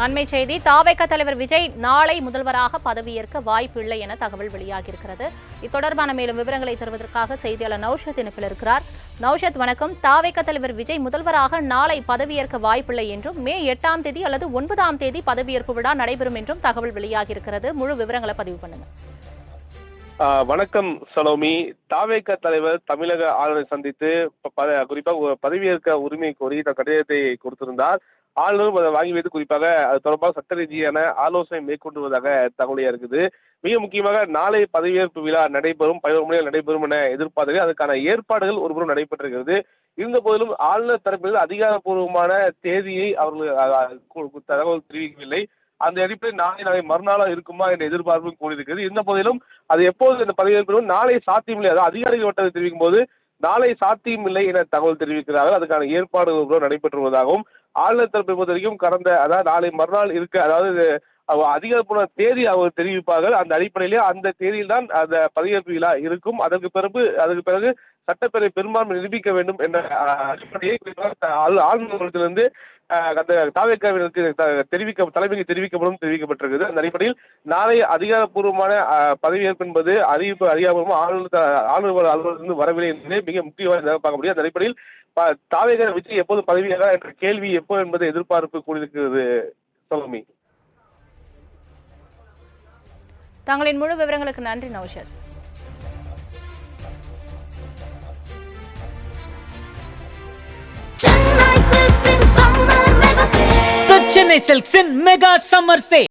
அண்மை செய்தி தாவேக தலைவர் விஜய் நாளை முதல்வராக பதவியேற்க வாய்ப்பில்லை என தகவல் வெளியாகியிருக்கிறது. இது தொடர்பான மேலும் விவரங்களை தருவதற்காக செய்தியாளர் நௌஷத் இணைப்பில் இருக்கிறார். நௌஷத் வணக்கம். தாவேக தலைவர் விஜய் முதல்வராக நாளை பதவியேற்க வாய்ப்பில்லை என்றும் மே 8ஆம் தேதி அல்லது 9ஆம் தேதி பதவியேற்பு விழா நடைபெறும் என்றும் தகவல் வெளியாகியிருக்கிறது. முழு விவரங்களை பதிவு பண்ணுங்க. வணக்கம் சலோமி. தாவேக தலைவர் தமிழக ஆளுநரை சந்தித்து குறிப்பாக பதவியேற்க உரிமை கோரி கடிதத்தை கொடுத்திருந்தார். ஆளுநரும் அதை வாங்கி வைத்து குறிப்பாக அது தொடர்பாக சட்ட ரீதியான ஆலோசனை மேற்கொண்டுவதாக தகவலியா இருக்குது. மிக முக்கியமாக நாளை பதவியேற்பு விழா நடைபெறும், 11 மணியில் நடைபெறும் என எதிர்பார்த்து அதுக்கான ஏற்பாடுகள் ஒருபுறம் நடைபெற்றிருக்கிறது. இருந்த போதிலும் ஆளுநர் தரப்பில் அதிகாரப்பூர்வமான தேதியை அவர்கள் தகவல் தெரிவிக்கவில்லை. அந்த அடிப்படையில் நாளை மறுநாளாக இருக்குமா என்ற எதிர்பார்ப்பு கூடியிருக்கிறது. இருந்த போதிலும் அது எப்போது இந்த பதவியேற்பு நாளை சாத்தியமில்லை, அதாவது அதிகாரிகள் வட்டத்தை தெரிவிக்கும் போது நாளை சாத்தியமில்லை என தகவல் தெரிவிக்கிறார்கள். அதுக்கான ஏற்பாடுகள் நடைபெற்று வருவதாகவும் ஆளுநர் தரப்பை பொறுத்த வரைக்கும் அதாவது நாளை மறுநாள் இருக்க, அதாவது அதிகாரப்பூர்வ தேதி அவர் தெரிவிப்பார்கள். அந்த அடிப்படையிலே அந்த தேதியில் தான் அந்த பதவியேற்பு விழா இருக்கும். அதற்கு பிறகு சட்டப்பேரவை பெரும்பான்மை நிரூபிக்க வேண்டும் என்ற அடிப்படையை ஆளுநரிடத்திலிருந்து அந்த தாவேக்காவிற்கு தலைமைக்கு தெரிவிக்கப்பட்டிருக்கிறது. அந்த அடிப்படையில் நாளை அதிகாரப்பூர்வமான பதவியேற்பு என்பது அறிவிப்பு அறியாமல் ஆளுநர் அலுவலகத்திலிருந்து வரவில்லை என்பதை மிக முக்கியமாக பார்க்க முடியும். அந்த அடிப்படையில் தாவேக விஜய் எப்போது பதவியாக என்ற கேள்வி எப்போ என்பது எதிர்பார்ப்பு கூடியிருக்கிறது. சலோமி, தங்களின் முழு விவரங்களுக்கு நன்றி Naushad. Chennai Silks in Mega Summer Sale.